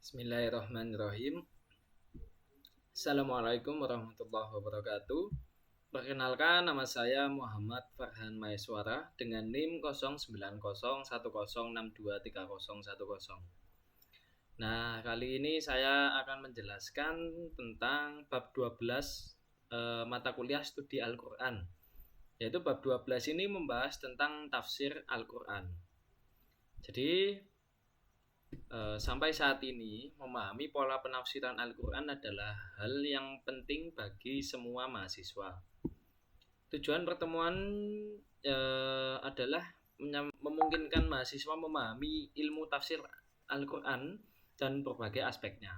Bismillahirrahmanirrahim. Assalamualaikum warahmatullahi wabarakatuh. Perkenalkan, nama saya Muhammad Farhan Maeswara dengan NIM 090106230010. Nah, kali ini saya akan menjelaskan tentang bab 12 mata kuliah studi Al-Quran. Yaitu bab 12 ini membahas tentang tafsir Al-Quran. Jadi sampai saat ini memahami pola penafsiran Al-Quran adalah hal yang penting bagi semua mahasiswa. Tujuan pertemuan adalah memungkinkan mahasiswa memahami ilmu tafsir Al-Quran dan berbagai aspeknya.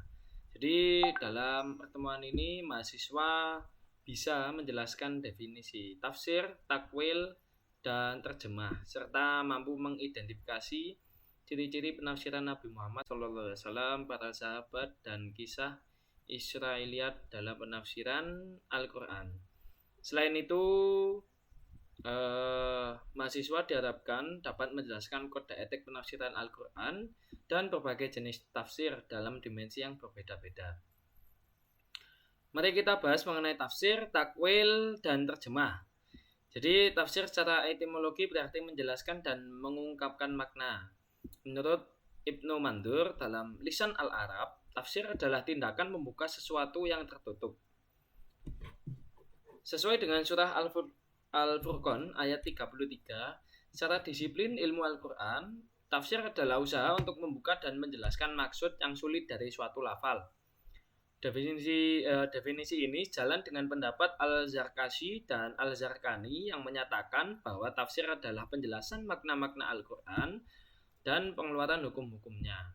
Jadi dalam pertemuan ini mahasiswa bisa menjelaskan definisi tafsir, takwil, dan terjemah, serta mampu mengidentifikasi ciri-ciri penafsiran Nabi Muhammad SAW, para sahabat, dan kisah Israiliyat dalam penafsiran Al-Quran. Selain itu, mahasiswa diharapkan dapat menjelaskan kode etik penafsiran Al-Quran dan berbagai jenis tafsir dalam dimensi yang berbeda-beda. Mari kita bahas mengenai tafsir, takwil, dan terjemah. Jadi, tafsir secara etimologi berarti menjelaskan dan mengungkapkan makna. Menurut Ibnu Mandur dalam Lisan Al-Arab, tafsir adalah tindakan membuka sesuatu yang tertutup. Sesuai dengan surah Al-Furqan ayat 33, secara disiplin ilmu Al-Quran, tafsir adalah usaha untuk membuka dan menjelaskan maksud yang sulit dari suatu lafal. Definisi ini jalan dengan pendapat Al-Zarkashi dan Al-Zarkani yang menyatakan bahwa tafsir adalah penjelasan makna-makna Al-Quran dan pengeluaran hukum-hukumnya.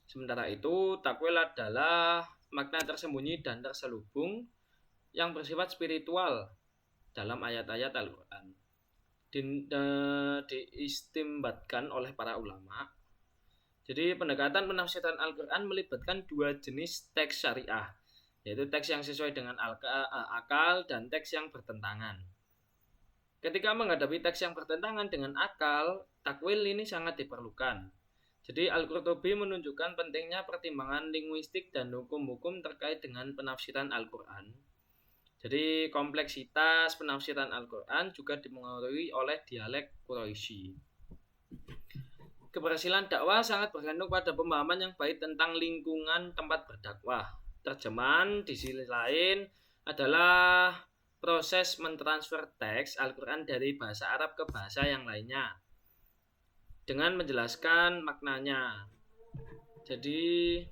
Sementara itu, takwil adalah makna tersembunyi dan terselubung yang bersifat spiritual dalam ayat-ayat Al-Quran. Diistimbatkan oleh para ulama. Jadi pendekatan penafsiran Al-Quran melibatkan dua jenis teks syariah, yaitu teks yang sesuai dengan akal dan teks yang bertentangan. Ketika menghadapi teks yang bertentangan dengan akal, takwil ini sangat diperlukan. Jadi Al-Qurtubi menunjukkan pentingnya pertimbangan linguistik dan hukum-hukum terkait dengan penafsiran Al-Quran. Jadi kompleksitas penafsiran Al-Quran juga dipengaruhi oleh dialek Quraisy. Keberhasilan dakwah sangat bergantung pada pemahaman yang baik tentang lingkungan tempat berdakwah. Terjemahan di sisi lain adalah proses mentransfer teks Al-Quran dari bahasa Arab ke bahasa yang lainnya dengan menjelaskan maknanya. Jadi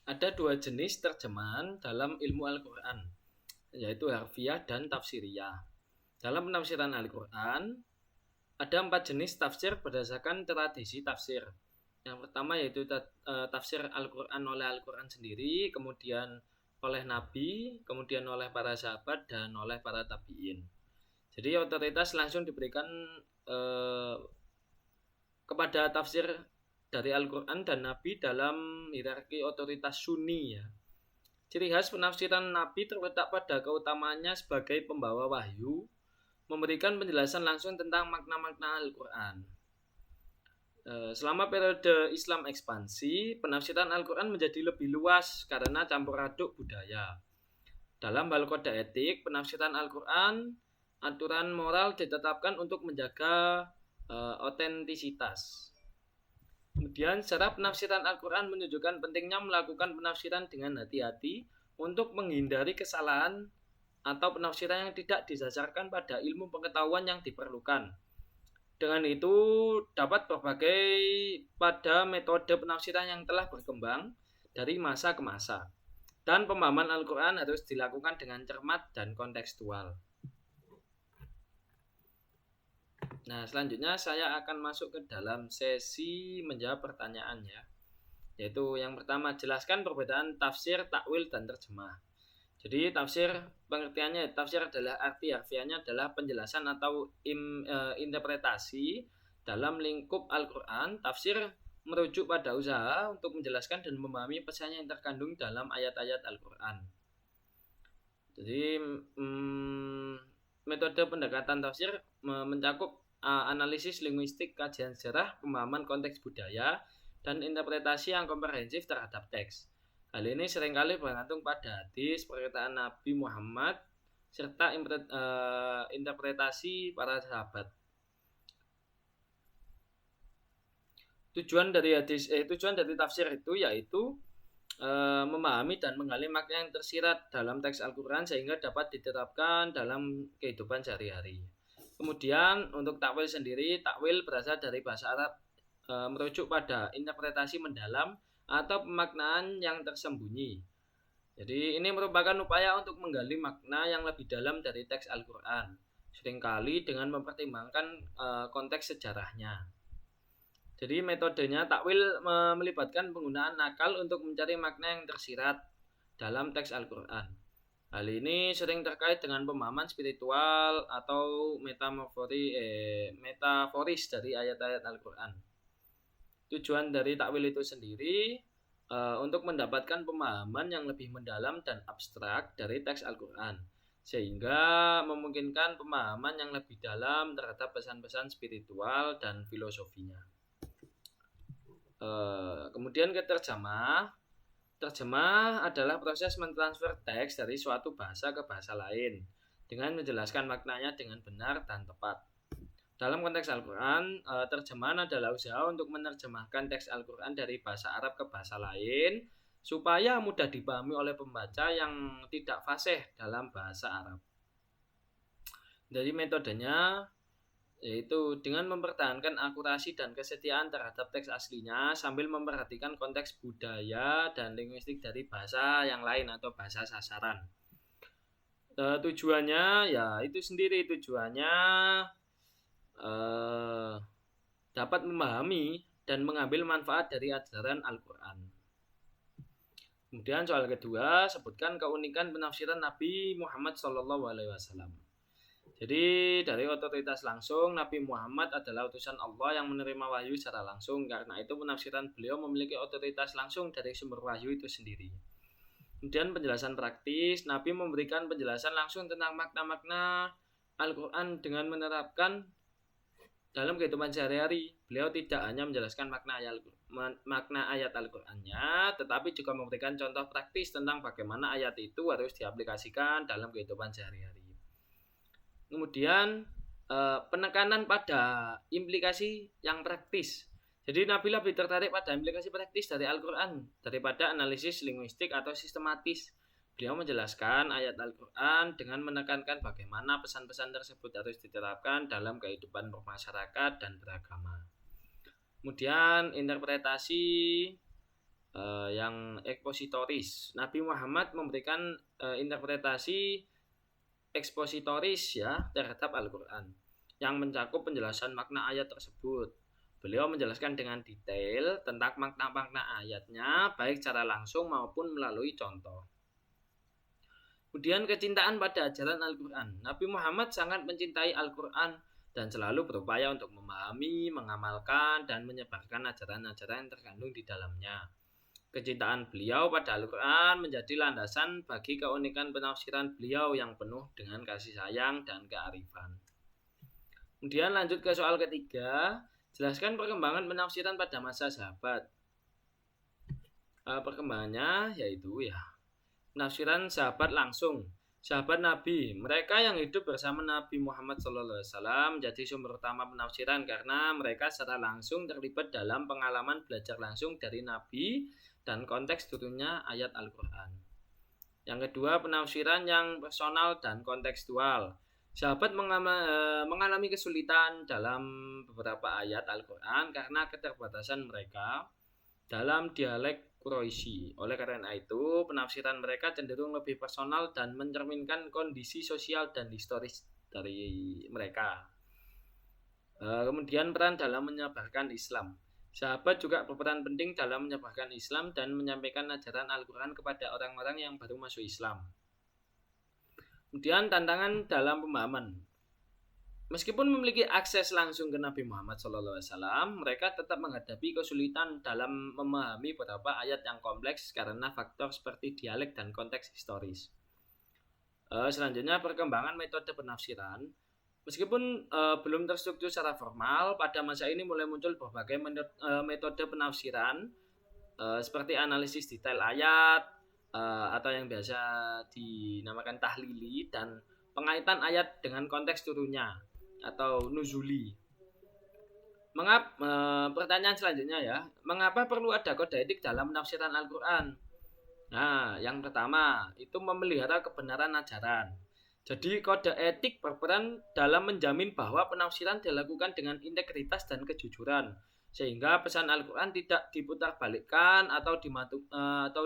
ada dua jenis terjemahan dalam ilmu Al-Quran, yaitu harfiah dan tafsiriyah. Dalam penafsiran Al-Quran ada 4 jenis tafsir berdasarkan tradisi tafsir. Yang pertama yaitu tafsir Al-Quran oleh Al-Quran sendiri, kemudian oleh Nabi, kemudian oleh para sahabat, dan oleh para tabi'in. Jadi otoritas langsung diberikan kepada tafsir dari Al-Quran dan Nabi dalam hierarki otoritas Sunni ya. Ciri khas penafsiran Nabi terletak pada keutamaannya sebagai pembawa wahyu, memberikan penjelasan langsung tentang makna-makna Al-Quran. Selama periode Islam ekspansi, penafsiran Al-Quran menjadi lebih luas karena campur aduk budaya. Dalam hal kode etik, penafsiran Al-Quran, aturan moral ditetapkan untuk menjaga otentisitas. Kemudian secara penafsiran Al-Quran menunjukkan pentingnya melakukan penafsiran dengan hati-hati untuk menghindari kesalahan atau penafsiran yang tidak didasarkan pada ilmu pengetahuan yang diperlukan. Dengan itu dapat berbagai pada metode penafsiran yang telah berkembang dari masa ke masa. Dan pemahaman Al-Quran harus dilakukan dengan cermat dan kontekstual. Nah, selanjutnya saya akan masuk ke dalam sesi menjawab pertanyaan ya. Yaitu yang pertama, jelaskan perbedaan tafsir, takwil, dan terjemah. Jadi tafsir pengertiannya, tafsir adalah arti harfiahnya adalah penjelasan atau interpretasi dalam lingkup Al-Quran. Tafsir merujuk pada usaha untuk menjelaskan dan memahami pesan yang terkandung dalam ayat-ayat Al-Quran. Jadi metode pendekatan tafsir mencakup analisis linguistik, kajian sejarah, pemahaman konteks budaya, dan interpretasi yang komprehensif terhadap teks. Hal ini seringkali bergantung pada hadis, perkataan Nabi Muhammad, serta interpretasi para sahabat. Tujuan dari tafsir itu yaitu memahami dan menggali makna yang tersirat dalam teks Al-Quran sehingga dapat diterapkan dalam kehidupan sehari-hari. Kemudian untuk takwil sendiri, takwil berasal dari bahasa Arab, merujuk pada interpretasi mendalam atau pemaknaan yang tersembunyi. Jadi ini merupakan upaya untuk menggali makna yang lebih dalam dari teks Al-Quran, seringkali dengan mempertimbangkan konteks sejarahnya. Jadi metodenya takwil melibatkan penggunaan akal untuk mencari makna yang tersirat dalam teks Al-Quran. Hal ini sering terkait dengan pemahaman spiritual atau metaforis dari ayat-ayat Al-Quran. Tujuan dari takwil itu sendiri untuk mendapatkan pemahaman yang lebih mendalam dan abstrak dari teks Al-Quran, sehingga memungkinkan pemahaman yang lebih dalam terhadap pesan-pesan spiritual dan filosofinya. Kemudian ke terjemah. Terjemah adalah proses mentransfer teks dari suatu bahasa ke bahasa lain dengan menjelaskan maknanya dengan benar dan tepat. Dalam konteks Al-Quran, terjemahan adalah usaha untuk menerjemahkan teks Al-Quran dari bahasa Arab ke bahasa lain supaya mudah dipahami oleh pembaca yang tidak fasih dalam bahasa Arab. Dari metodenya yaitu dengan mempertahankan akurasi dan kesetiaan terhadap teks aslinya sambil memperhatikan konteks budaya dan linguistik dari bahasa yang lain atau bahasa sasaran. Tujuannya ya itu sendiri, tujuannya dapat memahami dan mengambil manfaat dari ajaran Al-Quran. Kemudian soal kedua, sebutkan keunikan penafsiran Nabi Muhammad SAW. Jadi dari otoritas langsung, Nabi Muhammad adalah utusan Allah yang menerima wahyu secara langsung. Karena itu penafsiran beliau memiliki otoritas langsung dari sumber wahyu itu sendiri. Kemudian penjelasan praktis, Nabi memberikan penjelasan langsung tentang makna-makna Al-Quran dengan menerapkan dalam kehidupan sehari-hari. Beliau tidak hanya menjelaskan makna ayat Al-Qurannya, tetapi juga memberikan contoh praktis tentang bagaimana ayat itu harus diaplikasikan dalam kehidupan sehari-hari. Kemudian penekanan pada implikasi yang praktis. Jadi Nabi lebih tertarik pada implikasi praktis dari Al-Quran daripada analisis linguistik atau sistematis. Beliau menjelaskan ayat Al-Quran dengan menekankan bagaimana pesan-pesan tersebut harus diterapkan dalam kehidupan bermasyarakat dan beragama. Kemudian interpretasi yang ekspositoris. Nabi Muhammad memberikan interpretasi ekspositoris ya terhadap Al-Quran yang mencakup penjelasan makna ayat tersebut. Beliau menjelaskan dengan detail tentang makna-makna ayatnya baik secara langsung maupun melalui contoh. Kemudian kecintaan pada ajaran Al-Quran. Nabi Muhammad sangat mencintai Al-Quran dan selalu berupaya untuk memahami, mengamalkan, dan menyebarkan ajaran-ajaran yang terkandung di dalamnya. Kecintaan beliau pada Al-Quran menjadi landasan bagi keunikan penafsiran beliau yang penuh dengan kasih sayang dan kearifan. Kemudian lanjut ke soal ketiga, jelaskan perkembangan penafsiran pada masa sahabat. Perkembangannya yaitu penafsiran sahabat langsung. Sahabat Nabi, mereka yang hidup bersama Nabi Muhammad SAW menjadi sumber utama penafsiran karena mereka secara langsung terlibat dalam pengalaman belajar langsung dari Nabi dan konteks turunnya ayat Al-Quran. Yang kedua, penafsiran yang personal dan kontekstual. Sahabat mengalami kesulitan dalam beberapa ayat Al-Quran karena keterbatasan mereka dalam dialek Quraisy. Oleh karena itu, penafsiran mereka cenderung lebih personal dan mencerminkan kondisi sosial dan historis dari mereka. Kemudian peran dalam menyebarkan Islam. Sahabat juga berperan penting dalam menyebarkan Islam dan menyampaikan ajaran Al-Quran kepada orang-orang yang baru masuk Islam. Kemudian tantangan dalam pemahaman. Meskipun memiliki akses langsung ke Nabi Muhammad SAW, mereka tetap menghadapi kesulitan dalam memahami beberapa ayat yang kompleks karena faktor seperti dialek dan konteks historis. Selanjutnya perkembangan metode penafsiran. Meskipun belum terstruktur secara formal, pada masa ini mulai muncul berbagai metode penafsiran seperti analisis detail ayat atau yang biasa dinamakan tahlili dan pengaitan ayat dengan konteks turunnya atau nuzuli. Pertanyaan selanjutnya ya, mengapa perlu ada kode etik dalam penafsiran Al-Quran? Nah, yang pertama itu memelihara kebenaran ajaran. Jadi kode etik berperan dalam menjamin bahwa penafsiran dilakukan dengan integritas dan kejujuran, sehingga pesan Al-Quran tidak diputarbalikkan atau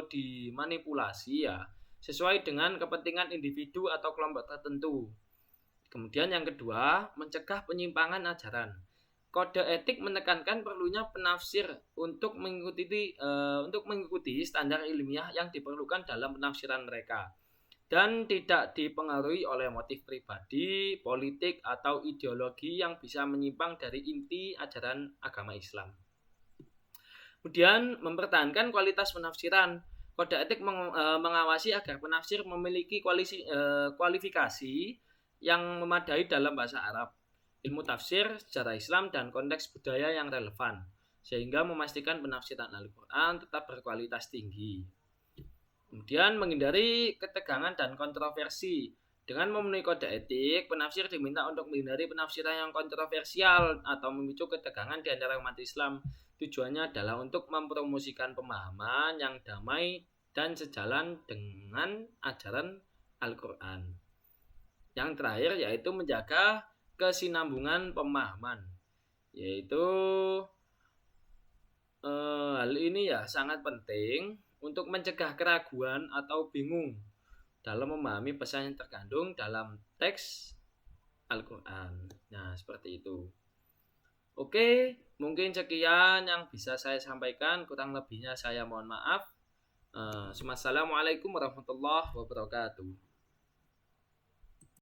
dimanipulasi ya, sesuai dengan kepentingan individu atau kelompok tertentu. Kemudian yang kedua, mencegah penyimpangan ajaran. Kode etik menekankan perlunya penafsir untuk mengikuti standar ilmiah yang diperlukan dalam penafsiran mereka dan tidak dipengaruhi oleh motif pribadi, politik, atau ideologi yang bisa menyimpang dari inti ajaran agama Islam. Kemudian mempertahankan kualitas penafsiran. Kode etik mengawasi agar penafsir memiliki kualifikasi yang memadai dalam bahasa Arab, ilmu tafsir, sejarah Islam, dan konteks budaya yang relevan, sehingga memastikan penafsiran Al-Quran tetap berkualitas tinggi. Kemudian menghindari ketegangan dan kontroversi. Dengan memenuhi kode etik, penafsir diminta untuk menghindari penafsiran yang kontroversial atau memicu ketegangan di antara umat Islam. Tujuannya adalah untuk mempromosikan pemahaman yang damai dan sejalan dengan ajaran Al-Quran. Yang terakhir yaitu menjaga kesinambungan pemahaman, yaitu hal ini ya sangat penting untuk mencegah keraguan atau bingung dalam memahami pesan yang terkandung dalam teks Al-Quran. Nah, seperti itu. Oke, mungkin sekian yang bisa saya sampaikan, kurang lebihnya saya mohon maaf. Assalamualaikum warahmatullahi wabarakatuh.